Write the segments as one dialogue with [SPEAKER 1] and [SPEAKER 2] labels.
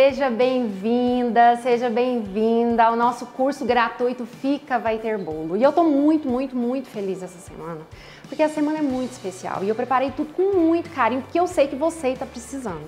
[SPEAKER 1] Seja bem-vinda, seja bem-vinda ao nosso curso gratuito Fica Vai Ter Bolo. E eu tô muito feliz essa semana, porque a semana é muito especial e eu preparei tudo com muito carinho, porque eu sei que você está precisando.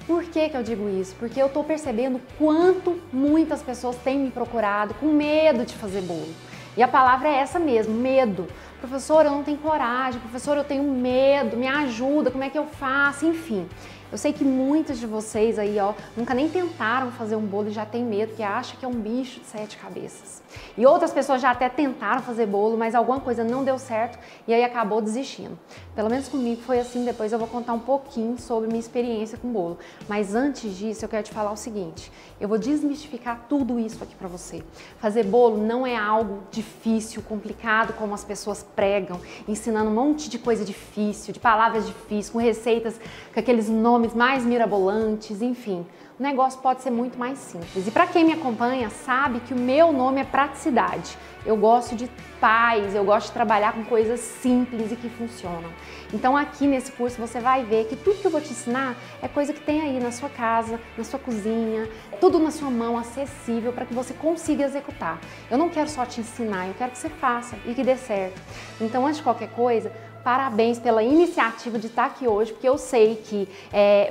[SPEAKER 1] Por que eu digo isso? Porque eu tô percebendo quanto muitas pessoas têm me procurado com medo de fazer bolo. E a palavra é essa mesmo, medo. Professora, eu não tenho coragem, professora, eu tenho medo, me ajuda, como é que eu faço? Enfim, eu sei que muitos de vocês aí, ó, nunca nem tentaram fazer um bolo e já tem medo, porque acha que é um bicho de 7 cabeças. E outras pessoas já até tentaram fazer bolo, mas alguma coisa não deu certo e aí acabou desistindo. Pelo menos comigo foi assim, depois eu vou contar um pouquinho sobre minha experiência com bolo. Mas antes disso, eu quero te falar o seguinte, eu vou desmistificar tudo isso aqui pra você. Fazer bolo não é algo difícil, complicado, como as pessoas pregam, ensinando um monte de coisa difícil, de palavras difíceis, com receitas, com aqueles nomes mais mirabolantes, enfim. O negócio pode ser muito mais simples. E para quem me acompanha sabe que o meu nome é praticidade. Eu gosto de paz, eu gosto de trabalhar com coisas simples e que funcionam. Então aqui nesse curso você vai ver que tudo que eu vou te ensinar é coisa que tem aí na sua casa, na sua cozinha, tudo na sua mão, acessível para que você consiga executar. Eu não quero só te ensinar, eu quero que você faça e que dê certo. Então antes de qualquer coisa, parabéns pela iniciativa de estar aqui hoje, porque eu sei que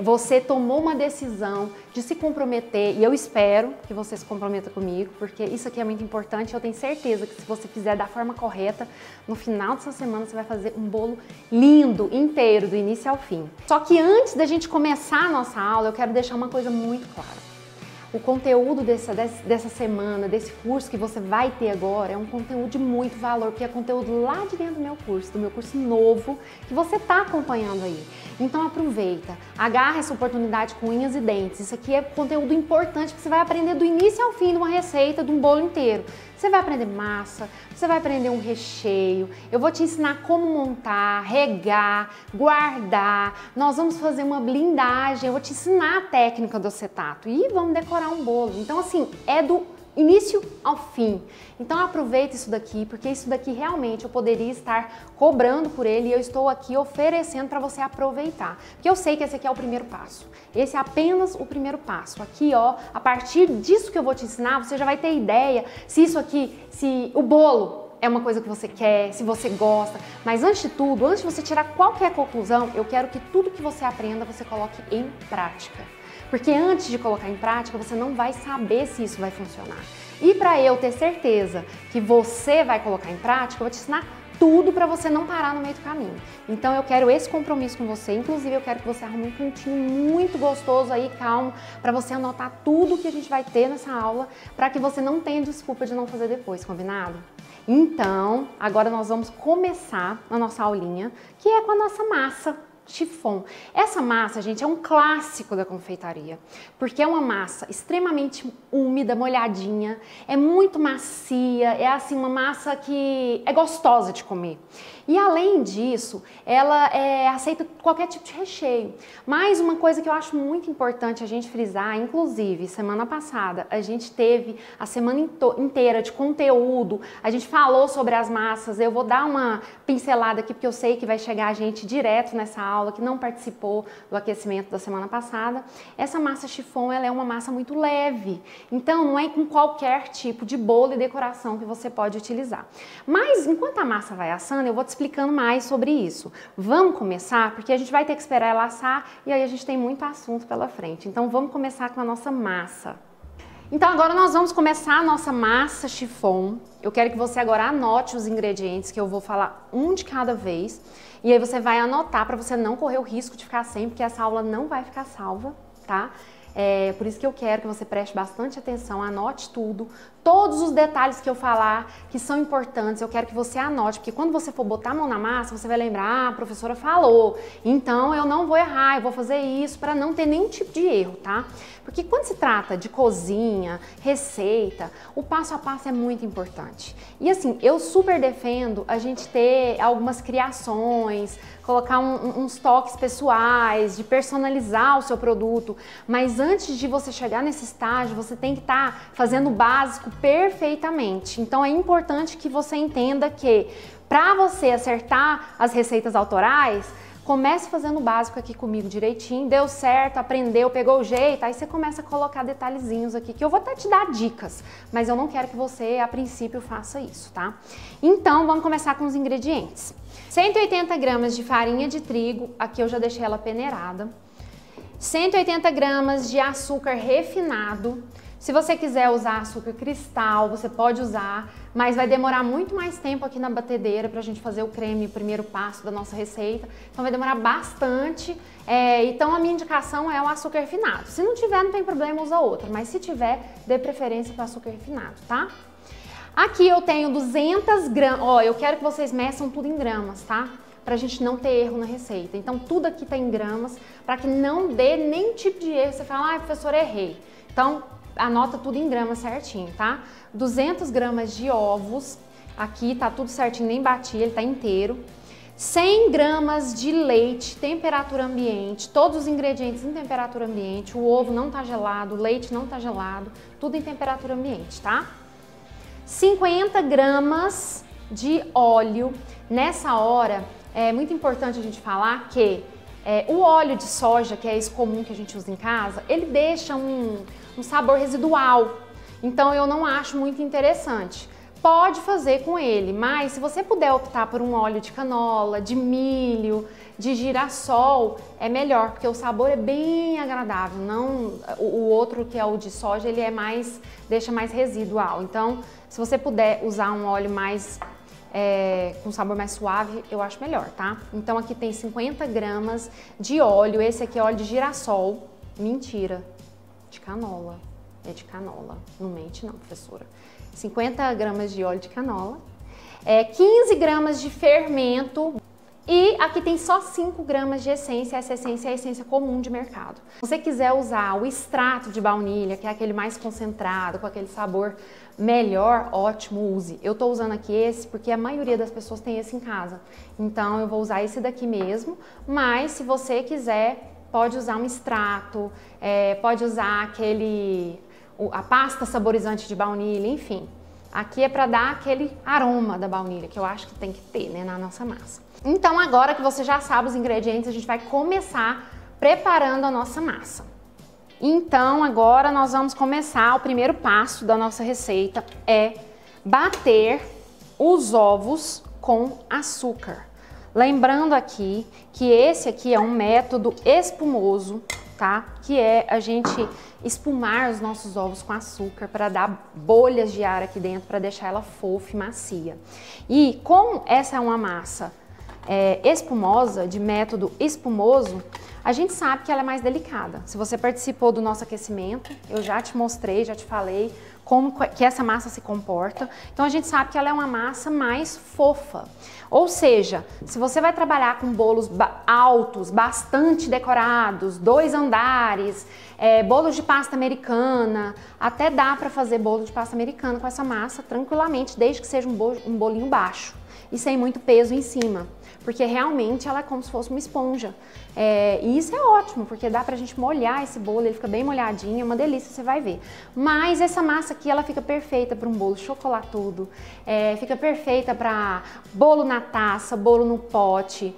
[SPEAKER 1] você tomou uma decisão de se comprometer e eu espero que você se comprometa comigo, porque isso aqui é muito importante. Eu tenho certeza que se você fizer da forma correta, no final dessa semana você vai fazer um bolo lindo, inteiro, do início ao fim. Só que antes da gente começar a nossa aula, eu quero deixar uma coisa muito clara. O conteúdo dessa semana, desse curso que você vai ter agora, é um conteúdo de muito valor, porque é conteúdo lá de dentro do meu curso novo, que você está acompanhando aí. Então aproveita, agarra essa oportunidade com unhas e dentes. Isso aqui é conteúdo importante, porque você vai aprender do início ao fim de uma receita, de um bolo inteiro. Você vai aprender massa, você vai aprender um recheio, eu vou te ensinar como montar, regar, guardar, nós vamos fazer uma blindagem, eu vou te ensinar a técnica do acetato e vamos decorar um bolo. Então assim, é do início ao fim. Então aproveita isso daqui, porque isso daqui realmente eu poderia estar cobrando por ele e eu estou aqui oferecendo para você aproveitar. Porque eu sei que esse aqui é o primeiro passo. Esse é apenas o primeiro passo. Aqui, ó, a partir disso que eu vou te ensinar, você já vai ter ideia se isso aqui, se o bolo é uma coisa que você quer, se você gosta. Mas antes de tudo, antes de você tirar qualquer conclusão, eu quero que tudo que você aprenda, você coloque em prática. Porque antes de colocar em prática, você não vai saber se isso vai funcionar. E para eu ter certeza que você vai colocar em prática, eu vou te ensinar tudo para você não parar no meio do caminho. Então eu quero esse compromisso com você, inclusive eu quero que você arrume um cantinho muito gostoso aí, calmo, para você anotar tudo que a gente vai ter nessa aula, para que você não tenha desculpa de não fazer depois, combinado? Então, agora nós vamos começar a nossa aulinha, que é com a nossa massa chiffon. Essa massa, gente, é um clássico da confeitaria, porque é uma massa extremamente úmida, molhadinha, é muito macia, é assim uma massa que é gostosa de comer. E além disso, ela aceita qualquer tipo de recheio. Mas uma coisa que eu acho muito importante a gente frisar, inclusive semana passada a gente teve a semana inteira de conteúdo, a gente falou sobre as massas, eu vou dar uma pincelada aqui porque eu sei que vai chegar a gente direto nessa aula que não participou do aquecimento da semana passada. Essa massa chiffon, ela é uma massa muito leve, então não é com qualquer tipo de bolo e decoração que você pode utilizar. Mas enquanto a massa vai assando, eu vou te explicando mais sobre isso. Vamos começar, porque a gente vai ter que esperar ela assar e aí a gente tem muito assunto pela frente. Então vamos começar com a nossa massa. Então agora nós vamos começar a nossa massa chiffon. Eu quero que você agora anote os ingredientes, que eu vou falar um de cada vez. E aí você vai anotar para você não correr o risco de ficar sem, porque essa aula não vai ficar salva, tá? Por isso que eu quero que você preste bastante atenção, anote tudo, todos os detalhes que eu falar que são importantes, eu quero que você anote, porque quando você for botar a mão na massa, você vai lembrar, ah, a professora falou, então eu não vou errar, eu vou fazer isso para não ter nenhum tipo de erro, tá? Porque quando se trata de cozinha, receita, o passo a passo é muito importante. E assim, eu super defendo a gente ter algumas criações, colocar uns toques pessoais, de personalizar o seu produto, mas antes de você chegar nesse estágio, você tem que estar fazendo o básico perfeitamente. Então é importante que você entenda que para você acertar as receitas autorais, Comece fazendo o básico aqui comigo direitinho, deu certo, aprendeu, pegou o jeito, aí você começa a colocar detalhezinhos aqui, que eu vou até te dar dicas, mas eu não quero que você, a princípio, faça isso, tá? Então, vamos começar com os ingredientes. 180 gramas de farinha de trigo, aqui eu já deixei ela peneirada. 180 gramas de açúcar refinado. Se você quiser usar açúcar cristal, você pode usar, mas vai demorar muito mais tempo aqui na batedeira pra gente fazer o creme, o primeiro passo da nossa receita. Então vai demorar bastante. Então a minha indicação é o açúcar refinado. Se não tiver, não tem problema, usa outra, mas se tiver, dê preferência para açúcar refinado, tá? Aqui eu tenho 200 gramas, ó, eu quero que vocês meçam tudo em gramas, tá? Pra gente não ter erro na receita. Então tudo aqui tá em gramas, para que não dê nenhum tipo de erro. Você fala, ai, professora, errei. Então, anota tudo em gramas certinho, tá? 200 gramas de ovos, aqui tá tudo certinho, nem bati, ele tá inteiro. 100 gramas de leite, temperatura ambiente, todos os ingredientes em temperatura ambiente, o ovo não tá gelado, o leite não tá gelado, tudo em temperatura ambiente, tá? 50 gramas de óleo. Nessa hora, é muito importante a gente falar que o óleo de soja, que é esse comum que a gente usa em casa, ele deixa um sabor residual, então eu não acho muito interessante. Pode fazer com ele, mas se você puder optar por um óleo de canola, de milho, de girassol, é melhor, porque o sabor é bem agradável. Não, o outro que é o de soja, ele deixa mais residual. Então, se você puder usar um óleo mais com sabor mais suave, eu acho melhor, tá? Então aqui tem 50 gramas de óleo, esse aqui é óleo de girassol, mentira, de canola, é de canola, não mente não, professora. 50 gramas de óleo de canola, 15 gramas de fermento e aqui tem só 5 gramas de essência, essa essência é a essência comum de mercado. Se você quiser usar o extrato de baunilha, que é aquele mais concentrado, com aquele sabor melhor, ótimo, use. Eu tô usando aqui esse porque a maioria das pessoas tem esse em casa, então eu vou usar esse daqui mesmo, mas se você quiser, pode usar um extrato, pode usar a pasta saborizante de baunilha, enfim. Aqui é para dar aquele aroma da baunilha, que eu acho que tem que ter, né, na nossa massa. Então agora que você já sabe os ingredientes, a gente vai começar preparando a nossa massa. Então agora nós vamos começar, o primeiro passo da nossa receita é bater os ovos com açúcar. Lembrando aqui que esse aqui é um método espumoso, tá? Que é a gente espumar os nossos ovos com açúcar para dar bolhas de ar aqui dentro, para deixar ela fofa e macia. E como essa é uma massa espumosa, de método espumoso, a gente sabe que ela é mais delicada. Se você participou do nosso aquecimento, eu já te mostrei, já te falei como que essa massa se comporta. Então a gente sabe que ela é uma massa mais fofa. Ou seja, se você vai trabalhar com bolos altos, bastante decorados, 2 andares, bolos de pasta americana, até dá para fazer bolo de pasta americana com essa massa tranquilamente, desde que seja um bolinho baixo e sem muito peso em cima. Porque realmente ela é como se fosse uma esponja. E isso é ótimo, porque dá pra gente molhar esse bolo, ele fica bem molhadinho, é uma delícia, você vai ver. Mas essa massa aqui, ela fica perfeita para um bolo chocolatudo, fica perfeita para bolo na taça, bolo no pote,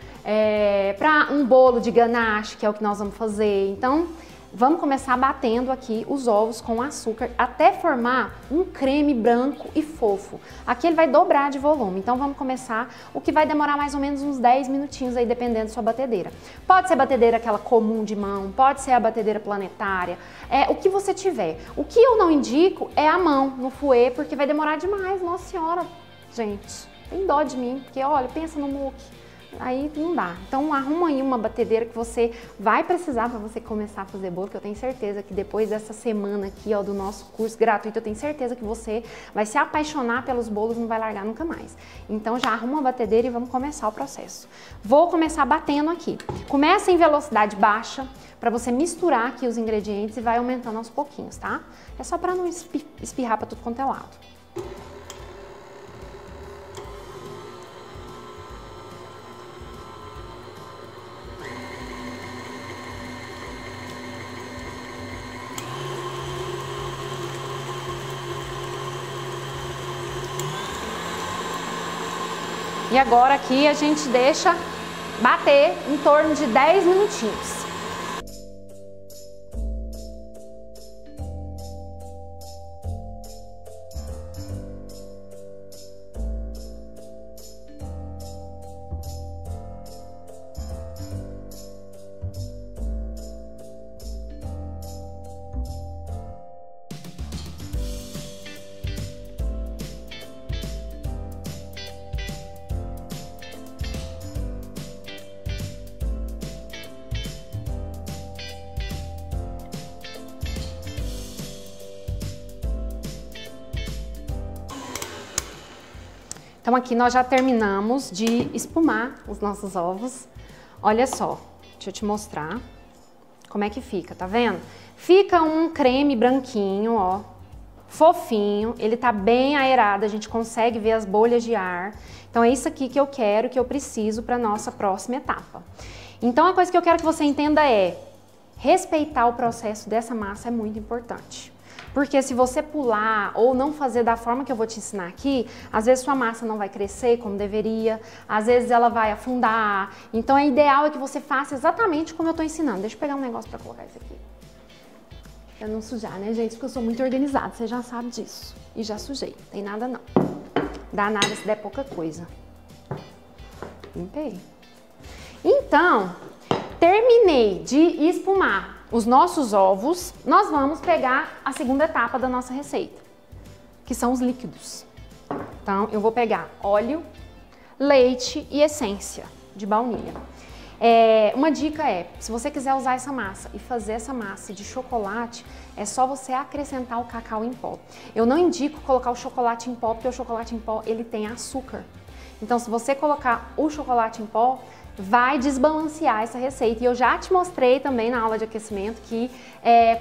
[SPEAKER 1] para um bolo de ganache, que é o que nós vamos fazer. Então, vamos começar batendo aqui os ovos com açúcar até formar um creme branco e fofo. Aqui ele vai dobrar de volume, então vamos começar, o que vai demorar mais ou menos uns 10 minutinhos aí, dependendo da sua batedeira. Pode ser a batedeira aquela comum de mão, pode ser a batedeira planetária, o que você tiver. O que eu não indico é a mão no fouet, porque vai demorar demais, nossa senhora, gente, tem dó de mim, porque olha, pensa no muque. Aí não dá. Então arruma aí uma batedeira que você vai precisar para você começar a fazer bolo, que eu tenho certeza que depois dessa semana aqui, ó, do nosso curso gratuito, eu tenho certeza que você vai se apaixonar pelos bolos e não vai largar nunca mais. Então já arruma uma batedeira e vamos começar o processo. Vou começar batendo aqui. Começa em velocidade baixa para você misturar aqui os ingredientes e vai aumentando aos pouquinhos, tá? É só para não espirrar para tudo quanto é lado. E agora aqui a gente deixa bater em torno de 10 minutinhos. Então aqui nós já terminamos de espumar os nossos ovos. Olha só, deixa eu te mostrar como é que fica, tá vendo? Fica um creme branquinho, ó, fofinho, ele tá bem aerado, a gente consegue ver as bolhas de ar. Então é isso aqui que eu quero, que eu preciso para nossa próxima etapa. Então a coisa que eu quero que você entenda é, respeitar o processo dessa massa é muito importante. Porque se você pular ou não fazer da forma que eu vou te ensinar aqui, às vezes sua massa não vai crescer como deveria, às vezes ela vai afundar. Então, é ideal é que você faça exatamente como eu tô ensinando. Deixa eu pegar um negócio pra colocar isso aqui. Pra não sujar, né, gente? Porque eu sou muito organizada, você já sabe disso. E já sujei, tem nada não. Dá nada se der pouca coisa. Limpei. Então, terminei de espumar os nossos ovos, nós vamos pegar a segunda etapa da nossa receita, que são os líquidos. Então, eu vou pegar óleo, leite e essência de baunilha. Uma dica é, se você quiser usar essa massa e fazer essa massa de chocolate, é só você acrescentar o cacau em pó. Eu não indico colocar o chocolate em pó, porque o chocolate em pó, ele tem açúcar. Então, se você colocar o chocolate em pó, vai desbalancear essa receita. E eu já te mostrei também na aula de aquecimento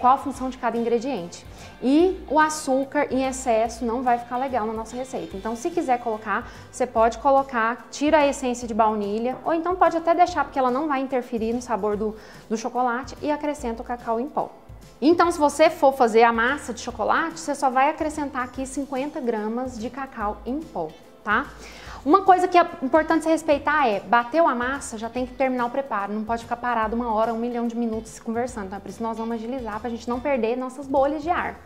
[SPEAKER 1] qual a função de cada ingrediente. E o açúcar em excesso não vai ficar legal na nossa receita. Então, se quiser colocar, você pode colocar, tira a essência de baunilha, ou então pode até deixar, porque ela não vai interferir no sabor do chocolate, e acrescenta o cacau em pó. Então, se você for fazer a massa de chocolate, você só vai acrescentar aqui 50 gramas de cacau em pó, tá? Uma coisa que é importante você respeitar é, bateu a massa, já tem que terminar o preparo, não pode ficar parado 1 hora, 1 milhão de minutos conversando, então é por isso que nós vamos agilizar para a gente não perder nossas bolhas de ar.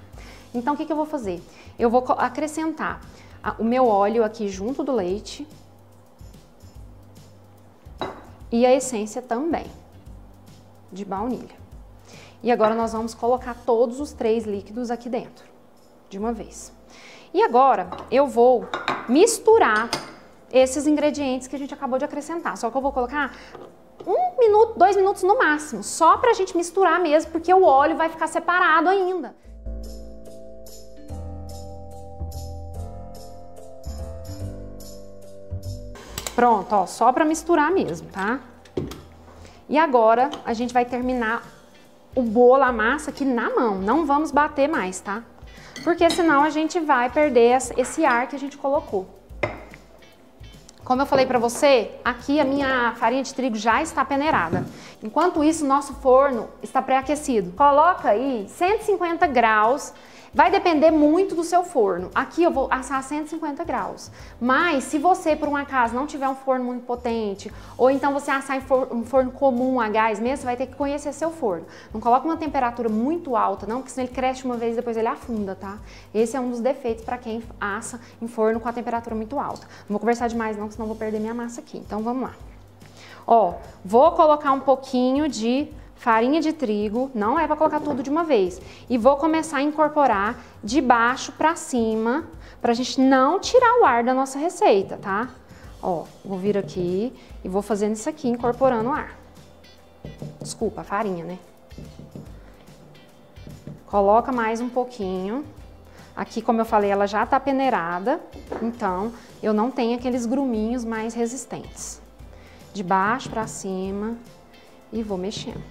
[SPEAKER 1] Então o que eu vou fazer? Eu vou acrescentar o meu óleo aqui junto do leite e a essência também de baunilha. E agora nós vamos colocar todos os 3 líquidos aqui dentro, de uma vez. E agora eu vou misturar esses ingredientes que a gente acabou de acrescentar. Só que eu vou colocar 1 minuto, 2 minutos no máximo, só pra gente misturar mesmo, porque o óleo vai ficar separado ainda. Pronto, ó, só pra misturar mesmo, tá? E agora a gente vai terminar o bolo, a massa aqui na mão, não vamos bater mais, tá? Porque senão a gente vai perder esse ar que a gente colocou. Como eu falei pra você, aqui a minha farinha de trigo já está peneirada. Enquanto isso, nosso forno está pré-aquecido. Coloca aí 150 graus, vai depender muito do seu forno. Aqui eu vou assar 150 graus. Mas se você, por um acaso, não tiver um forno muito potente, ou então você assar em um forno comum a gás mesmo, você vai ter que conhecer seu forno. Não coloca uma temperatura muito alta, não, porque senão ele cresce uma vez e depois ele afunda, tá? Esse é um dos defeitos para quem assa em forno com a temperatura muito alta. Não vou conversar demais não, senão eu vou perder minha massa aqui. Então vamos lá. Ó, vou colocar um pouquinho de farinha de trigo, não é para colocar tudo de uma vez. E vou começar a incorporar de baixo para cima, pra gente não tirar o ar da nossa receita, tá? Ó, vou vir aqui e vou fazendo isso aqui, incorporando o ar. Desculpa, a farinha, né? Coloca mais um pouquinho. Aqui, como eu falei, ela já tá peneirada, então eu não tenho aqueles gruminhos mais resistentes. De baixo para cima e vou mexendo.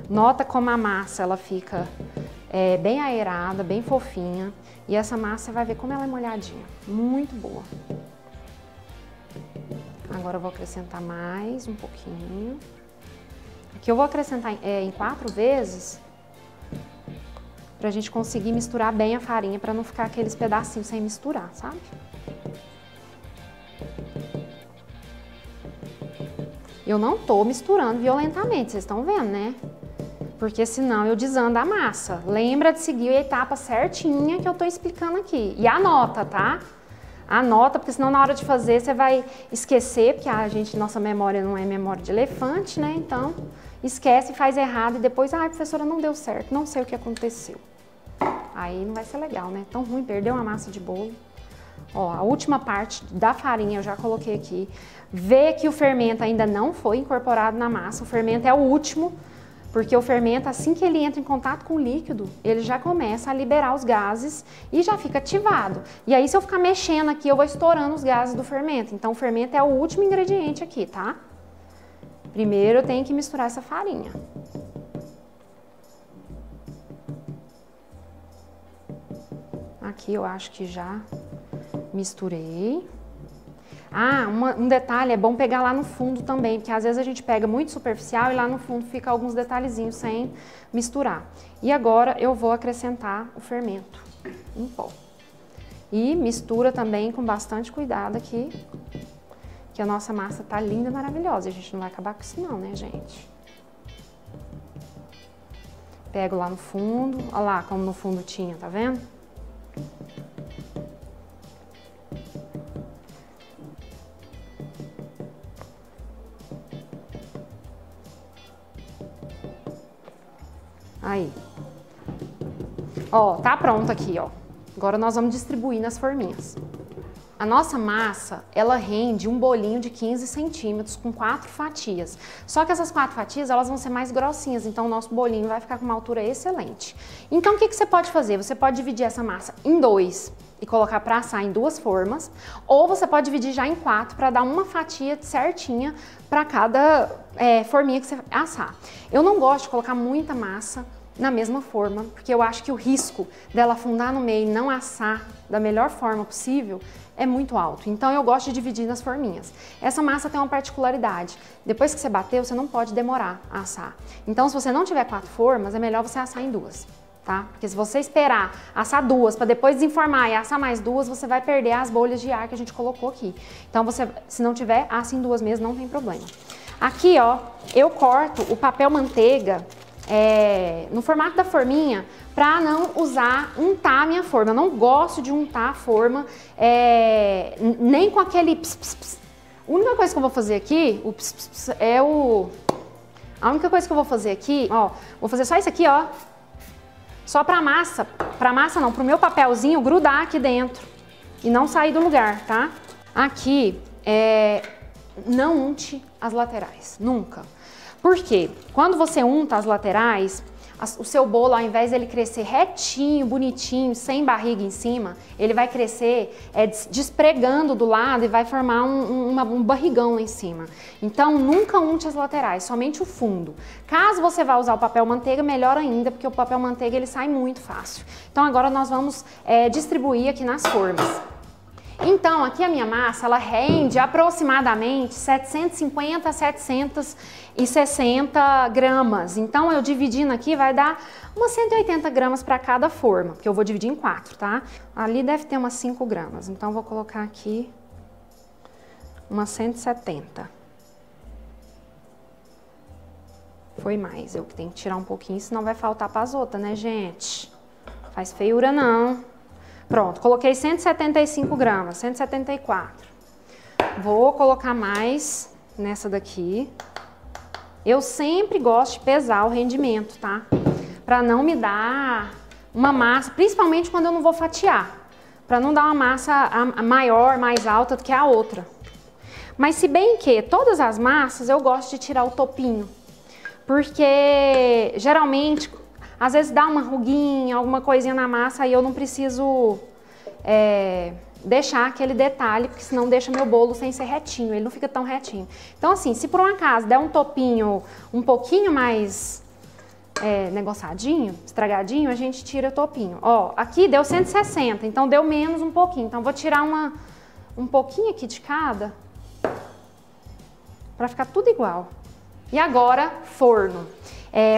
[SPEAKER 1] Nota como a massa ela fica bem aerada, bem fofinha. E essa massa você vai ver como ela é molhadinha, muito boa. Agora eu vou acrescentar mais um pouquinho. Aqui eu vou acrescentar em 4 vezes, pra gente conseguir misturar bem a farinha, pra não ficar aqueles pedacinhos sem misturar, sabe? Eu não tô misturando violentamente, vocês estão vendo, né? Porque senão eu desando a massa. Lembra de seguir a etapa certinha que eu tô explicando aqui. E anota, tá? Anota, porque senão na hora de fazer você vai esquecer, porque nossa memória não é memória de elefante, né? Então, esquece, faz errado e depois, professora, não deu certo, não sei o que aconteceu. Aí não vai ser legal, né? Tão ruim, perdeu uma massa de bolo. Ó, a última parte da farinha eu já coloquei aqui. Vê que o fermento ainda não foi incorporado na massa, o fermento é o último, porque o fermento, assim que ele entra em contato com o líquido, ele já começa a liberar os gases e já fica ativado. E aí, se eu ficar mexendo aqui, eu vou estourando os gases do fermento. Então, o fermento é o último ingrediente aqui, tá? Primeiro, eu tenho que misturar essa farinha. Aqui eu acho que já misturei. Um detalhe, é bom pegar lá no fundo também, porque às vezes a gente pega muito superficial e lá no fundo fica alguns detalhezinhos sem misturar. E agora eu vou acrescentar o fermento em pó. E mistura também com bastante cuidado aqui, que a nossa massa tá linda e maravilhosa. A gente não vai acabar com isso não, né, gente? Pego lá no fundo, olha lá como no fundo tinha, tá vendo? Aí, ó, tá pronto aqui, ó. Agora nós vamos distribuir nas forminhas. A nossa massa, ela rende um bolinho de 15 centímetros com 4 fatias. Só que essas 4 fatias, elas vão ser mais grossinhas, então o nosso bolinho vai ficar com uma altura excelente. Então, o que você pode fazer? Você pode dividir essa massa em 2 e colocar para assar em 2 formas, ou você pode dividir já em 4 para dar uma fatia certinha para cada forminha que você assar. Eu não gosto de colocar muita massa na mesma forma, porque eu acho que o risco dela afundar no meio e não assar da melhor forma possível é muito alto. Então eu gosto de dividir nas forminhas. Essa massa tem uma particularidade. Depois que você bateu, você não pode demorar a assar. Então se você não tiver 4 formas, é melhor você assar em 2, tá? Porque se você esperar assar 2 para depois desenformar e assar mais 2, você vai perder as bolhas de ar que a gente colocou aqui. Então você, se não tiver, assa em 2 mesmo, não tem problema. Aqui, ó, eu corto o papel manteiga no formato da forminha para não untar a minha forma. Eu não gosto de untar a forma nem com aquele ps. A única coisa que eu vou fazer aqui, a única coisa que eu vou fazer aqui, ó, vou fazer só isso aqui, ó, só pra massa não, pro meu papelzinho grudar aqui dentro e não sair do lugar, tá? Aqui, não unte as laterais, nunca. Por quê? Quando você unta as laterais, o seu bolo, ao invés de ele crescer retinho, bonitinho, sem barriga em cima, ele vai crescer despregando do lado e vai formar um barrigão lá em cima. Então, nunca unte as laterais, somente o fundo. Caso você vá usar o papel manteiga, melhor ainda, porque o papel manteiga ele sai muito fácil. Então, agora nós vamos distribuir aqui nas formas. Então, aqui a minha massa, ela rende aproximadamente 750 a 760 gramas. Então, eu dividindo aqui vai dar umas 180 gramas para cada forma, porque eu vou dividir em 4, tá? Ali deve ter umas 5 gramas, então eu vou colocar aqui umas 170. Foi mais, eu tenho que tirar um pouquinho, senão vai faltar para as outras, né, gente? Faz feiura não. Pronto, coloquei 175 gramas, 174. Vou colocar mais nessa daqui. Eu sempre gosto de pesar o rendimento, tá? Pra não me dar uma massa, principalmente quando eu não vou fatiar. Pra não dar uma massa maior, mais alta do que a outra. Mas se bem que todas as massas eu gosto de tirar o topinho. Porque geralmente... Às vezes dá uma ruguinha, alguma coisinha na massa, aí eu não preciso deixar aquele detalhe, porque senão deixa meu bolo sem ser retinho, ele não fica tão retinho. Então assim, se por um acaso der um topinho um pouquinho mais negociadinho, estragadinho, a gente tira o topinho. Ó, aqui deu 160, então deu menos um pouquinho. Então vou tirar um pouquinho aqui de cada, pra ficar tudo igual. E agora, forno.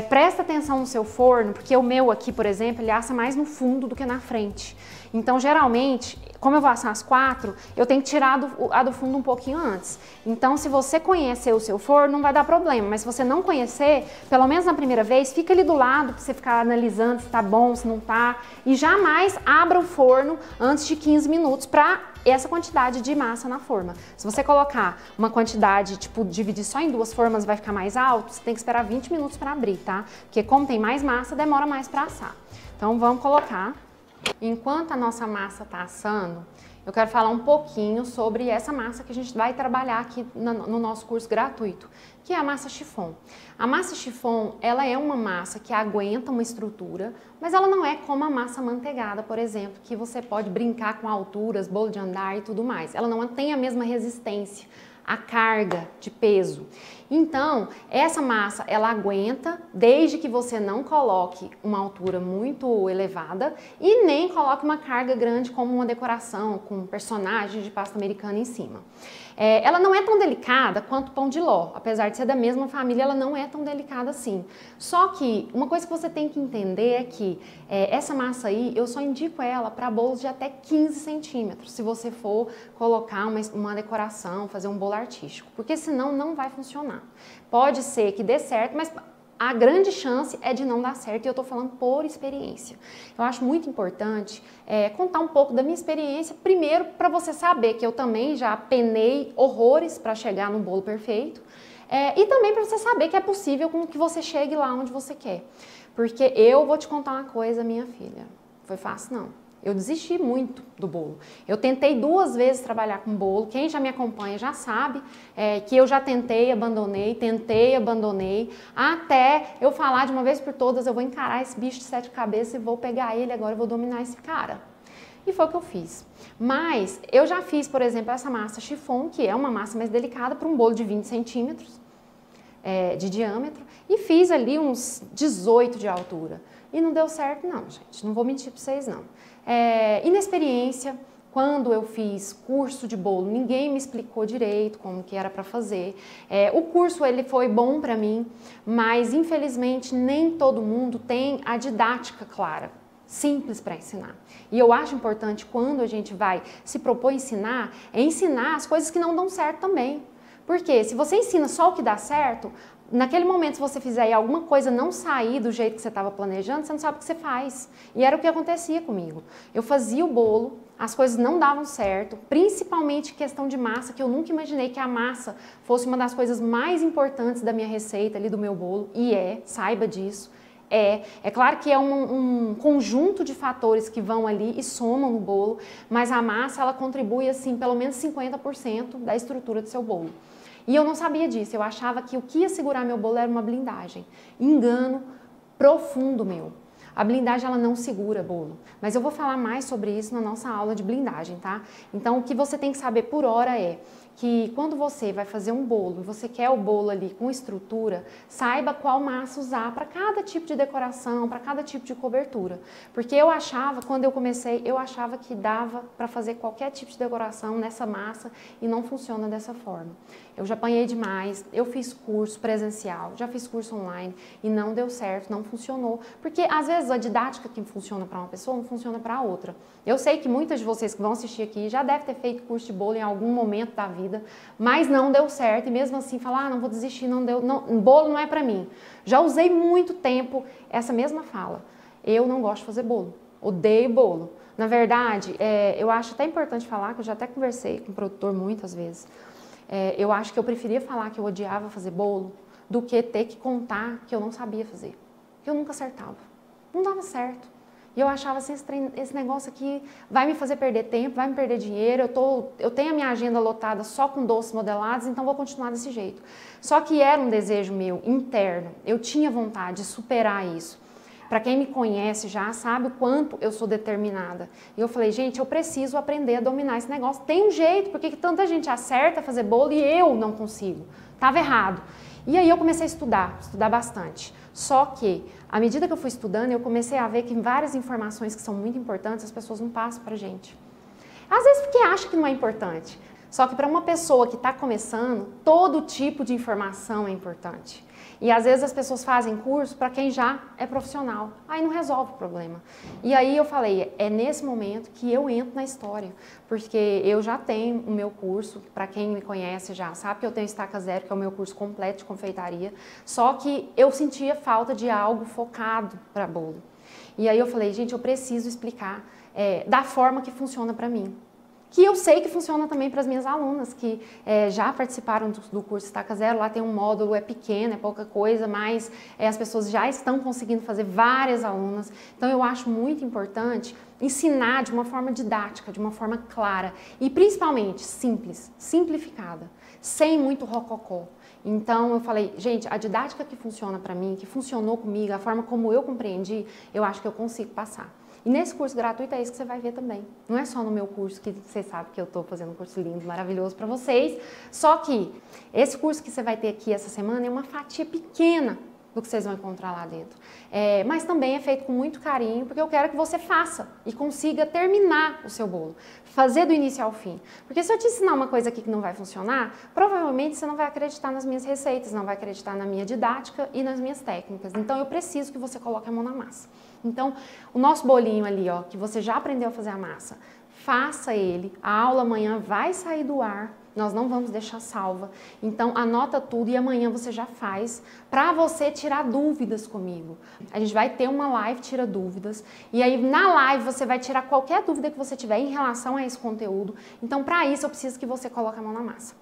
[SPEAKER 1] Presta atenção no seu forno, porque o meu aqui, por exemplo, ele assa mais no fundo do que na frente. Então, geralmente, como eu vou assar as 4, eu tenho que tirar a do fundo um pouquinho antes. Então, se você conhecer o seu forno, não vai dar problema. Mas se você não conhecer, pelo menos na primeira vez, fica ali do lado para você ficar analisando se tá bom, se não tá. E jamais abra o forno antes de 15 minutos para essa quantidade de massa na forma. Se você colocar uma quantidade, tipo, dividir só em 2 formas, vai ficar mais alto, você tem que esperar 20 minutos para abrir, tá? Porque como tem mais massa, demora mais para assar. Então, vamos colocar. Enquanto a nossa massa está assando, eu quero falar um pouquinho sobre essa massa que a gente vai trabalhar aqui no nosso curso gratuito, que é a massa chiffon. A massa chiffon, ela é uma massa que aguenta uma estrutura, mas ela não é como a massa manteigada, por exemplo, que você pode brincar com alturas, bolo de andar e tudo mais. Ela não tem a mesma resistência à carga de peso. Então, essa massa, ela aguenta desde que você não coloque uma altura muito elevada e nem coloque uma carga grande como uma decoração com um personagem de pasta americana em cima. Ela não é tão delicada quanto o pão de ló, apesar de ser da mesma família, ela não é tão delicada assim. Só que uma coisa que você tem que entender é que essa massa aí, eu só indico ela para bolos de até 15 centímetros, se você for colocar uma decoração, fazer um bolo artístico, porque senão não vai funcionar. Pode ser que dê certo, mas a grande chance é de não dar certo, e eu tô falando por experiência. Eu acho muito importante contar um pouco da minha experiência, primeiro para você saber que eu também já penei horrores para chegar no bolo perfeito, e também para você saber que é possível com que você chegue lá onde você quer. Porque eu vou te contar uma coisa, minha filha, foi fácil não. Eu desisti muito do bolo. Eu tentei 2 vezes trabalhar com bolo. Quem já me acompanha já sabe que eu já tentei, abandonei, até eu falar de uma vez por todas, eu vou encarar esse bicho de 7 cabeças e vou pegar ele agora, eu vou dominar esse cara. E foi o que eu fiz. Mas eu já fiz, por exemplo, essa massa chiffon, que é uma massa mais delicada para um bolo de 20 centímetros de diâmetro, e fiz ali uns 18 de altura. E não deu certo não, gente. Não vou mentir para vocês não. Inexperiência, quando eu fiz curso de bolo, ninguém me explicou direito como que era para fazer. O curso ele foi bom para mim, mas infelizmente nem todo mundo tem a didática clara, simples para ensinar. E eu acho importante quando a gente vai se propor ensinar as coisas que não dão certo também. Porque se você ensina só o que dá certo, naquele momento, se você fizer e alguma coisa não sair do jeito que você estava planejando, você não sabe o que você faz. E era o que acontecia comigo. Eu fazia o bolo, as coisas não davam certo, principalmente questão de massa, que eu nunca imaginei que a massa fosse uma das coisas mais importantes da minha receita ali do meu bolo, e saiba disso. É claro que é um conjunto de fatores que vão ali e somam no bolo, mas a massa ela contribui assim pelo menos 50% da estrutura do seu bolo. E eu não sabia disso, eu achava que o que ia segurar meu bolo era uma blindagem. Engano profundo meu. A blindagem ela não segura bolo, mas eu vou falar mais sobre isso na nossa aula de blindagem, tá? Então o que você tem que saber por hora é que quando você vai fazer um bolo e você quer o bolo ali com estrutura, saiba qual massa usar para cada tipo de decoração, para cada tipo de cobertura. Porque eu achava, quando eu comecei, eu achava que dava para fazer qualquer tipo de decoração nessa massa e não funciona dessa forma. Eu já apanhei demais, eu fiz curso presencial, já fiz curso online e não deu certo, não funcionou. Porque às vezes a didática que funciona para uma pessoa não funciona para outra. Eu sei que muitas de vocês que vão assistir aqui já devem ter feito curso de bolo em algum momento da vida, mas não deu certo e mesmo assim falar, não vou desistir, não deu, não, bolo não é para mim. Já usei muito tempo essa mesma fala. Eu não gosto de fazer bolo, odeio bolo. Na verdade, eu acho até importante falar, que eu já até conversei com o produtor muitas vezes, eu acho que eu preferia falar que eu odiava fazer bolo do que ter que contar que eu não sabia fazer. Eu nunca acertava, não dava certo. E eu achava assim, esse negócio aqui vai me fazer perder tempo, vai me perder dinheiro, eu tenho a minha agenda lotada só com doces modelados, então vou continuar desse jeito. Só que era um desejo meu, interno, eu tinha vontade de superar isso. Para quem me conhece já sabe o quanto eu sou determinada. E eu falei, gente, eu preciso aprender a dominar esse negócio. Tem um jeito, porque que tanta gente acerta a fazer bolo e eu não consigo. Tava errado. E aí eu comecei a estudar bastante. Só que, à medida que eu fui estudando, eu comecei a ver que várias informações que são muito importantes, as pessoas não passam pra gente. Às vezes porque acham que não é importante. Só que para uma pessoa que está começando, todo tipo de informação é importante. E às vezes as pessoas fazem curso para quem já é profissional, aí não resolve o problema. E aí eu falei, é nesse momento que eu entro na história, porque eu já tenho o meu curso, para quem me conhece já sabe que eu tenho Estaca Zero, que é o meu curso completo de confeitaria, só que eu sentia falta de algo focado para bolo. E aí eu falei, gente, eu preciso explicar da forma que funciona para mim. Que eu sei que funciona também para as minhas alunas que já participaram do curso Estaca Zero. Lá tem um módulo, é pequeno, é pouca coisa, mas as pessoas já estão conseguindo fazer várias alunas. Então eu acho muito importante ensinar de uma forma didática, de uma forma clara e principalmente simples, simplificada, sem muito rococó. Então eu falei, gente, a didática que funciona para mim, que funcionou comigo, a forma como eu compreendi, eu acho que eu consigo passar. E nesse curso gratuito é isso que você vai ver também. Não é só no meu curso, que você sabe que eu estou fazendo um curso lindo, maravilhoso para vocês. Só que esse curso que você vai ter aqui essa semana é uma fatia pequena do que vocês vão encontrar lá dentro. Mas também é feito com muito carinho, porque eu quero que você faça e consiga terminar o seu bolo. Fazer do início ao fim. Porque se eu te ensinar uma coisa aqui que não vai funcionar, provavelmente você não vai acreditar nas minhas receitas, não vai acreditar na minha didática e nas minhas técnicas. Então eu preciso que você coloque a mão na massa. Então, o nosso bolinho ali, ó, que você já aprendeu a fazer a massa, faça ele. A aula amanhã vai sair do ar, nós não vamos deixar salva. Então, anota tudo e amanhã você já faz para você tirar dúvidas comigo. A gente vai ter uma live tira dúvidas e aí na live você vai tirar qualquer dúvida que você tiver em relação a esse conteúdo. Então, para isso eu preciso que você coloque a mão na massa.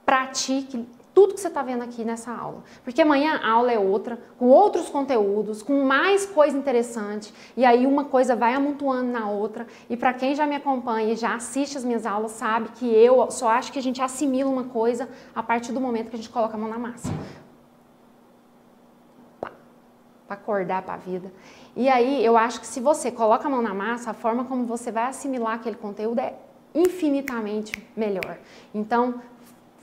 [SPEAKER 1] Pratique tudo que você está vendo aqui nessa aula. Porque amanhã a aula é outra, com outros conteúdos, com mais coisa interessante, e aí uma coisa vai amontoando na outra, e para quem já me acompanha e já assiste as minhas aulas, sabe que eu só acho que a gente assimila uma coisa a partir do momento que a gente coloca a mão na massa. Para acordar para a vida. E aí eu acho que se você coloca a mão na massa, a forma como você vai assimilar aquele conteúdo é infinitamente melhor. Então,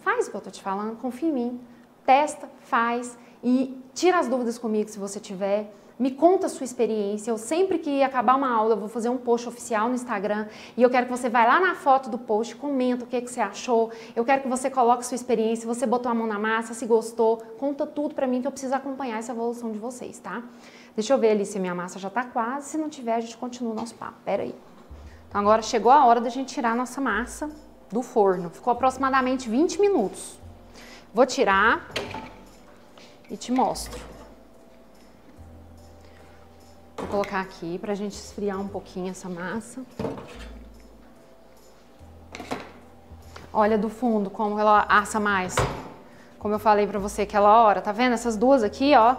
[SPEAKER 1] faz o que eu tô te falando, confia em mim, testa, faz e tira as dúvidas comigo se você tiver, me conta a sua experiência. Eu sempre que acabar uma aula eu vou fazer um post oficial no Instagram e eu quero que você vá lá na foto do post, comenta o que você achou, eu quero que você coloque a sua experiência, se você botou a mão na massa, se gostou, conta tudo pra mim que eu preciso acompanhar essa evolução de vocês, tá? Deixa eu ver ali se a minha massa já tá quase, se não tiver a gente continua o nosso papo, pera aí. Então agora chegou a hora da gente tirar a nossa massa do forno. Ficou aproximadamente 20 minutos. Vou tirar e te mostro. Vou colocar aqui pra gente esfriar um pouquinho essa massa. Olha do fundo como ela assa mais. Como eu falei pra você aquela hora, tá vendo? Essas duas aqui, ó,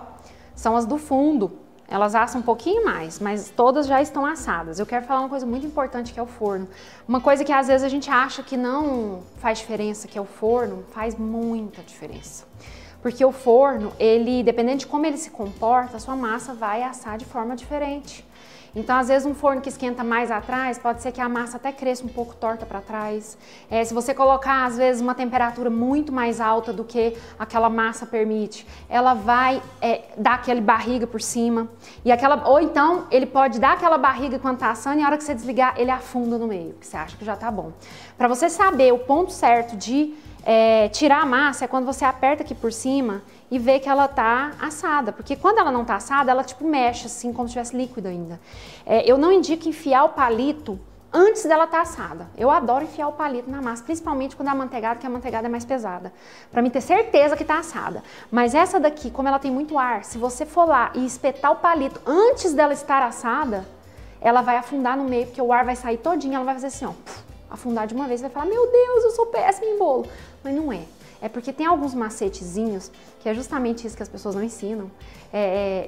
[SPEAKER 1] são as do fundo. Elas assam um pouquinho mais, mas todas já estão assadas. Eu quero falar uma coisa muito importante que é o forno. Uma coisa que às vezes a gente acha que não faz diferença, que é o forno, faz muita diferença. Porque o forno, ele, dependendo de como ele se comporta, a sua massa vai assar de forma diferente. Então, às vezes, um forno que esquenta mais atrás, pode ser que a massa até cresça um pouco torta para trás. Se você colocar, às vezes, uma temperatura muito mais alta do que aquela massa permite, ela vai dar aquele barriga por cima. Ou então, ele pode dar aquela barriga quando está assando e na hora que você desligar, ele afunda no meio, que você acha que já está bom. Para você saber o ponto certo de tirar a massa é quando você aperta aqui por cima e vê que ela tá assada, porque quando ela não tá assada, ela tipo mexe assim, como se tivesse líquido ainda. Eu não indico enfiar o palito antes dela estar assada. Eu adoro enfiar o palito na massa, principalmente quando é amanteigada, que a amanteigada é mais pesada, para mim ter certeza que tá assada. Mas essa daqui, como ela tem muito ar, se você for lá e espetar o palito antes dela estar assada, ela vai afundar no meio, porque o ar vai sair todinho, ela vai fazer assim, ó, afundar de uma vez, vai falar, meu Deus, eu sou péssima em bolo. Mas não é. É porque tem alguns macetezinhos, que é justamente isso que as pessoas não ensinam,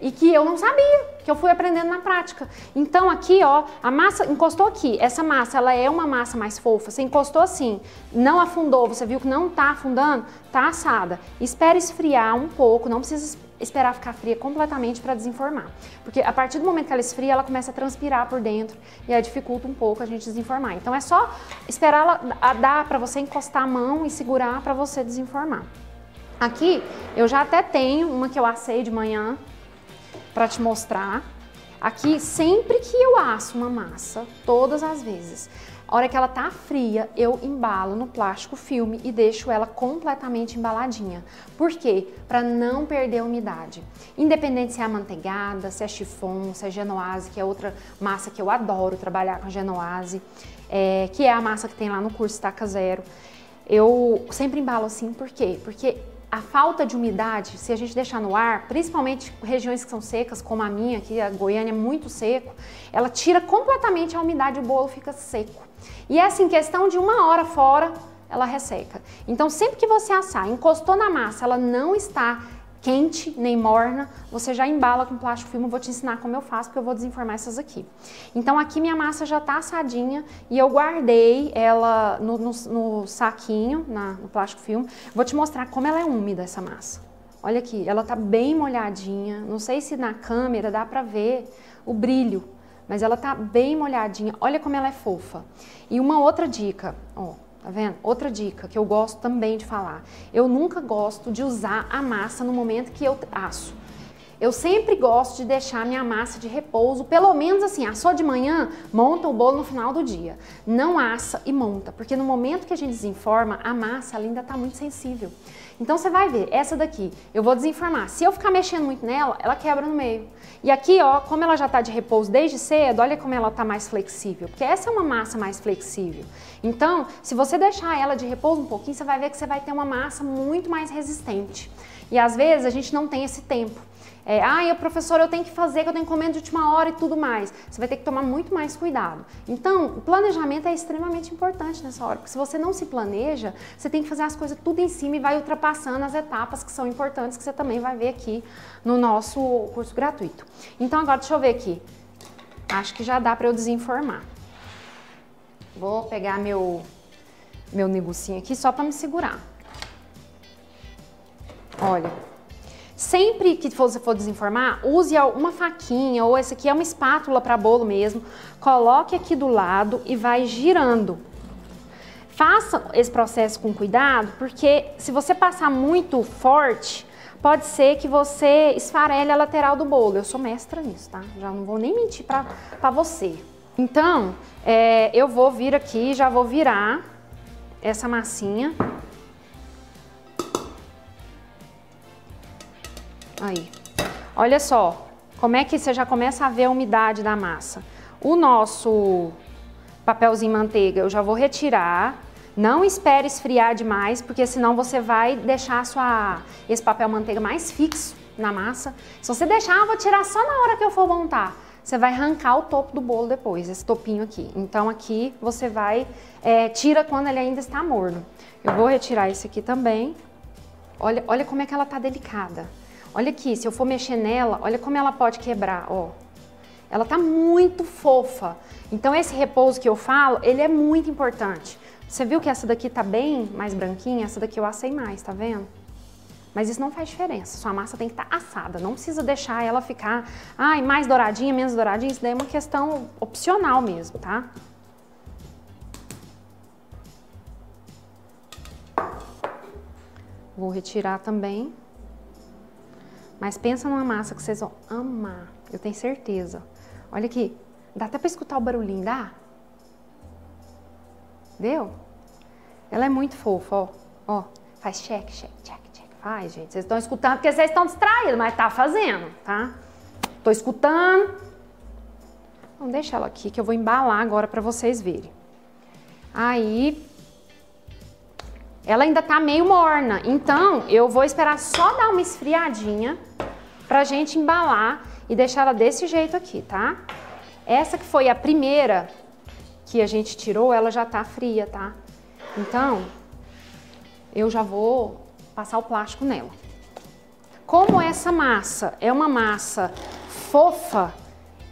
[SPEAKER 1] e que eu não sabia, que eu fui aprendendo na prática. Então aqui, ó, a massa encostou aqui, essa massa, ela é uma massa mais fofa, você encostou assim, não afundou, você viu que não tá afundando, tá assada. Espera esfriar um pouco, não precisa esperar ficar fria completamente para desenformar. Porque a partir do momento que ela esfria, ela começa a transpirar por dentro e aí dificulta um pouco a gente desenformar. Então é só esperar ela dar para você encostar a mão e segurar para você desenformar. Aqui eu já até tenho uma que eu assei de manhã para te mostrar. Aqui, sempre que eu asso uma massa, todas as vezes, A hora que ela tá fria, eu embalo no plástico filme e deixo ela completamente embaladinha. Por quê? Para não perder a umidade. Independente se é amanteigada, se é chiffon, se é genoise, que é outra massa que eu adoro trabalhar com genoise, que é a massa que tem lá no curso Estaca Zero. Eu sempre embalo assim, por quê? Porque a falta de umidade, se a gente deixar no ar, principalmente regiões que são secas, como a minha aqui, a Goiânia é muito seco, ela tira completamente a umidade e o bolo fica seco. E essa em questão de 1 hora fora, ela resseca. Então sempre que você assar, encostou na massa, ela não está quente nem morna, você já embala com plástico filme. Eu vou te ensinar como eu faço, porque eu vou desenformar essas aqui. Então aqui minha massa já tá assadinha e eu guardei ela no saquinho, no plástico filme. Vou te mostrar como ela é úmida, essa massa. Olha aqui, ela tá bem molhadinha. Não sei se na câmera dá pra ver o brilho, mas ela tá bem molhadinha. Olha como ela é fofa. E uma outra dica, ó. Tá vendo? Outra dica que eu gosto também de falar. Eu nunca gosto de usar a massa no momento que eu asso. Eu sempre gosto de deixar a minha massa de repouso, pelo menos assim, assou de manhã, monta o bolo no final do dia. Não assa e monta, porque no momento que a gente desenforma, a massa ela ainda tá muito sensível. Então você vai ver, essa daqui, eu vou desenformar. Se eu ficar mexendo muito nela, ela quebra no meio. E aqui, ó, como ela já tá de repouso desde cedo, olha como ela tá mais flexível, porque essa é uma massa mais flexível. Então, se você deixar ela de repouso um pouquinho, você vai ver que você vai ter uma massa muito mais resistente. E às vezes a gente não tem esse tempo. Professor, eu tenho que fazer, que eu tenho encomenda de última hora e tudo mais. Você vai ter que tomar muito mais cuidado. Então, o planejamento é extremamente importante nessa hora, porque se você não se planeja, você tem que fazer as coisas tudo em cima e vai ultrapassando as etapas que são importantes, que você também vai ver aqui no nosso curso gratuito. Então, agora deixa eu ver aqui. Acho que já dá para eu desenformar. Vou pegar meu negocinho aqui só para me segurar. Olha. Sempre que você for desenformar, use uma faquinha ou essa aqui é uma espátula para bolo mesmo. Coloque aqui do lado e vai girando. Faça esse processo com cuidado, porque se você passar muito forte, pode ser que você esfarele a lateral do bolo. Eu sou mestra nisso, tá? Já não vou nem mentir para você. Então, eu vou vir aqui, já vou virar essa massinha. Aí, olha só, como é que você já começa a ver a umidade da massa. O nosso papelzinho manteiga eu já vou retirar. Não espere esfriar demais, porque senão você vai deixar esse papel manteiga mais fixo na massa. Se você deixar, eu vou tirar só na hora que eu for montar. Você vai arrancar o topo do bolo depois, esse topinho aqui. Então aqui você tira quando ele ainda está morno. Eu vou retirar esse aqui também. Olha como é que ela tá delicada. Olha aqui, se eu for mexer nela, olha como ela pode quebrar, ó. Ela tá muito fofa. Então esse repouso que eu falo, ele é muito importante. Você viu que essa daqui tá bem mais branquinha? Essa daqui eu assei mais, tá vendo? Mas isso não faz diferença. Sua massa tem que estar assada. Não precisa deixar ela ficar, mais douradinha, menos douradinha. Isso daí é uma questão opcional mesmo, tá? Vou retirar também. Mas pensa numa massa que vocês vão amar, eu tenho certeza. Olha aqui, dá até pra escutar o barulhinho, dá? Deu? Ela é muito fofa, ó. Ó, faz check, check, check, check. Faz, gente, vocês estão escutando porque vocês estão distraídos, mas tá fazendo, tá? Tô escutando. Então deixa ela aqui que eu vou embalar agora pra vocês verem. Aí... ela ainda tá meio morna, então eu vou esperar só dar uma esfriadinha pra gente embalar e deixar ela desse jeito aqui, tá? Essa que foi a primeira que a gente tirou, ela já tá fria, tá? Então, eu já vou passar o plástico nela. Como essa massa é uma massa fofa,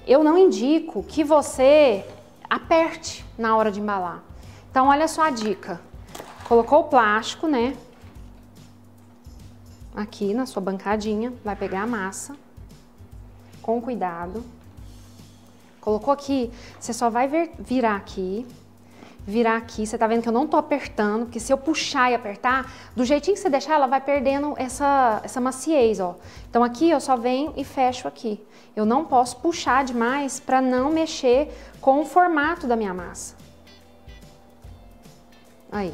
[SPEAKER 1] eu não indico que você aperte na hora de embalar. Então, olha só a dica. Colocou o plástico, né? Aqui na sua bancadinha, vai pegar a massa com cuidado. Colocou aqui, você só vai virar aqui. Você tá vendo que eu não tô apertando, porque se eu puxar e apertar, do jeitinho que você deixar, ela vai perdendo essa maciez, ó. Então aqui eu só venho e fecho aqui. Eu não posso puxar demais para não mexer com o formato da minha massa. Aí.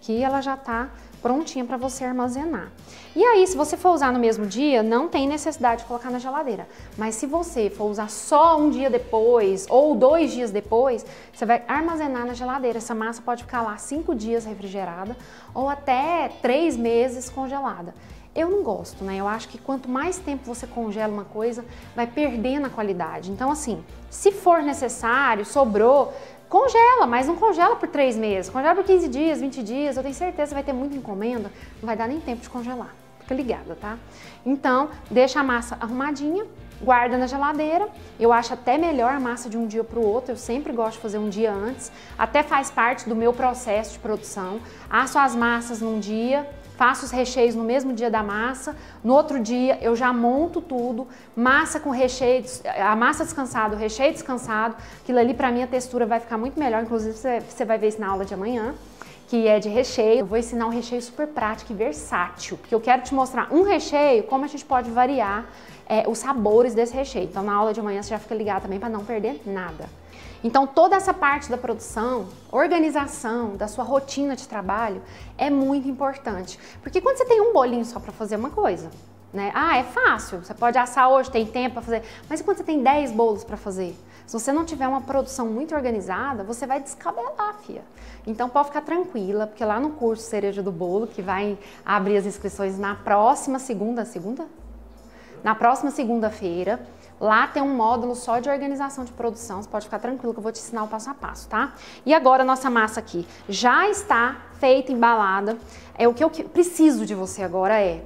[SPEAKER 1] Aqui ela já tá prontinha para você armazenar. E aí, se você for usar no mesmo dia, não tem necessidade de colocar na geladeira. Mas se você for usar só um dia depois ou 2 dias depois, você vai armazenar na geladeira. Essa massa pode ficar lá 5 dias refrigerada ou até 3 meses congelada. Eu não gosto, né? Eu acho que quanto mais tempo você congela uma coisa, vai perdendo a qualidade. Então, assim, se for necessário, sobrou, congela, mas não congela por 3 meses. Congela por 15 dias, 20 dias. Eu tenho certeza que vai ter muita encomenda, não vai dar nem tempo de congelar. Fica ligada, tá? Então, deixa a massa arrumadinha, guarda na geladeira. Eu acho até melhor a massa de um dia para o outro. Eu sempre gosto de fazer um dia antes. Até faz parte do meu processo de produção. Asso as massas num dia, faço os recheios no mesmo dia da massa, no outro dia eu já monto tudo, massa com recheio, a massa descansada, o recheio descansado, aquilo ali pra mim a textura vai ficar muito melhor, inclusive você vai ver isso na aula de amanhã, que é de recheio. Eu vou ensinar um recheio super prático e versátil, porque eu quero te mostrar um recheio, como a gente pode variar os sabores desse recheio. Então na aula de amanhã você já fica ligado também para não perder nada. Então toda essa parte da produção, organização da sua rotina de trabalho é muito importante. Porque quando você tem um bolinho só para fazer uma coisa, né? Ah, é fácil, você pode assar hoje, tem tempo para fazer. Mas e quando você tem 10 bolos para fazer? Se você não tiver uma produção muito organizada, você vai descabelar, fia. Então pode ficar tranquila, porque lá no curso Cereja do Bolo, que vai abrir as inscrições na próxima segunda-feira, lá tem um módulo só de organização de produção, você pode ficar tranquilo que eu vou te ensinar o passo a passo, tá? E agora a nossa massa aqui já está feita, embalada. O que eu preciso de você agora é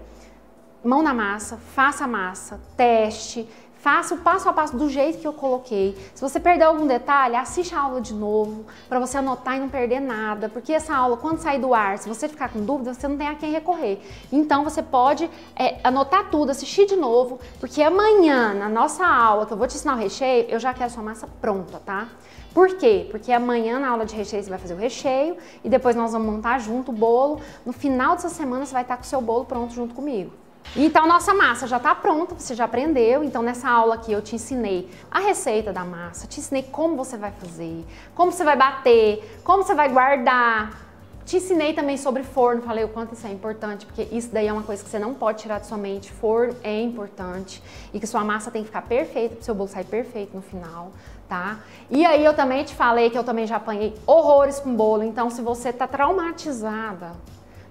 [SPEAKER 1] mão na massa, faça a massa, teste, faça o passo a passo do jeito que eu coloquei. Se você perdeu algum detalhe, assiste a aula de novo, para você anotar e não perder nada, porque essa aula, quando sair do ar, se você ficar com dúvida, você não tem a quem recorrer. Então você pode anotar tudo, assistir de novo, porque amanhã, na nossa aula, que eu vou te ensinar o recheio, eu já quero sua massa pronta, tá? Por quê? Porque amanhã na aula de recheio você vai fazer o recheio e depois nós vamos montar junto o bolo. No final dessa semana você vai estar com o seu bolo pronto junto comigo. Então nossa massa já está pronta, você já aprendeu. Então nessa aula aqui eu te ensinei a receita da massa, te ensinei como você vai fazer, como você vai bater, como você vai guardar. Te ensinei também sobre forno, falei o quanto isso é importante, porque isso daí é uma coisa que você não pode tirar de sua mente. Forno é importante e que sua massa tem que ficar perfeita, para o seu bolo sair perfeito no final, tá? E aí eu também te falei que eu também já apanhei horrores com bolo, então se você tá traumatizada,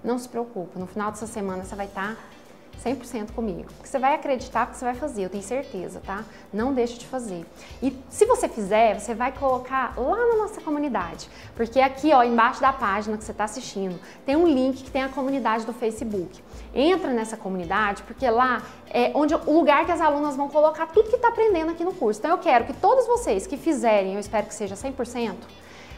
[SPEAKER 1] não se preocupe, no final dessa semana você vai estar 100% comigo, porque você vai acreditar que você vai fazer, eu tenho certeza, tá? Não deixe de fazer. E se você fizer, você vai colocar lá na nossa comunidade, porque aqui, ó, embaixo da página que você está assistindo, tem um link que tem a comunidade do Facebook. Entra nessa comunidade, porque lá é o lugar que as alunas vão colocar tudo que está aprendendo aqui no curso. Então eu quero que todos vocês que fizerem, eu espero que seja 100%,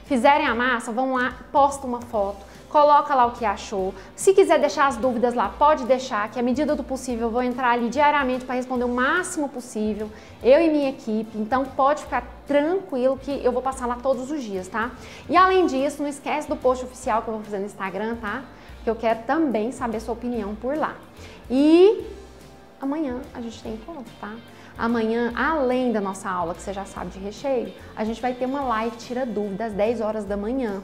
[SPEAKER 1] fizerem a massa, vão lá, posta uma foto, coloca lá o que achou. Se quiser deixar as dúvidas lá, pode deixar, que à medida do possível eu vou entrar ali diariamente para responder o máximo possível, eu e minha equipe. Então pode ficar tranquilo que eu vou passar lá todos os dias, tá? E além disso, não esquece do post oficial que eu vou fazer no Instagram, tá? Que eu quero também saber sua opinião por lá. E amanhã a gente tem encontro, tá? Amanhã, além da nossa aula, que você já sabe de recheio, a gente vai ter uma live tira dúvida às 10 horas da manhã.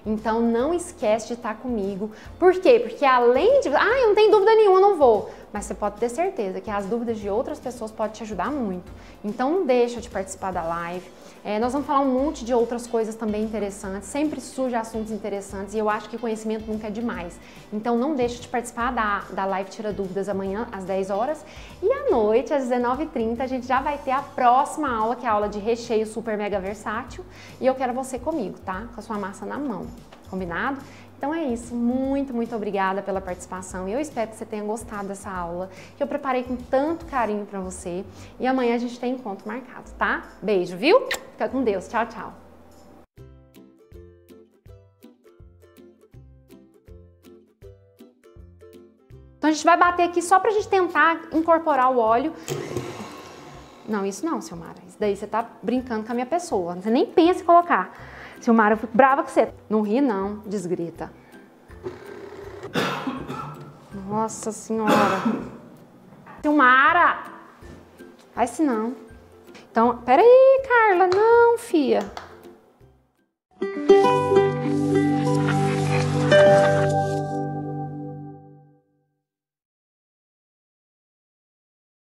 [SPEAKER 1] Então não esquece de estar comigo. Por quê? Porque além de... Ah, eu não tenho dúvida nenhuma, não vou. Mas você pode ter certeza que as dúvidas de outras pessoas podem te ajudar muito. Então não deixa de participar da live. Nós vamos falar um monte de outras coisas também interessantes. Sempre surgem assuntos interessantes e eu acho que conhecimento nunca é demais. Então não deixa de participar da live Tira Dúvidas amanhã às 10 horas. E à noite, às 19h30, a gente já vai ter a próxima aula, que é a aula de recheio super mega versátil. E eu quero você comigo, tá? Com a sua massa na mão. Combinado? Então é isso, muito obrigada pela participação e eu espero que você tenha gostado dessa aula que eu preparei com tanto carinho pra você e amanhã a gente tem encontro marcado, tá? Beijo, viu? Fica com Deus, tchau, tchau! Então a gente vai bater aqui só pra gente tentar incorporar o óleo. Não, isso não, Silmara, isso daí você tá brincando com a minha pessoa, você nem pensa em colocar. Silmara, eu fico brava com você. Não ri não, desgrita. Nossa Senhora. Silmara! Faz isso não. Então, peraí, Carla. Não, fia.